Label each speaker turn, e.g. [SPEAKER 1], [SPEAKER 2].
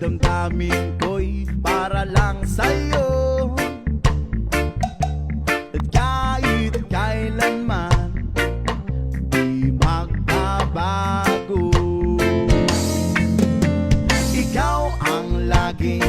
[SPEAKER 1] damdamin ko'y para lang sa'yo. At kahit kailanman di magbabago. Ikaw ang laging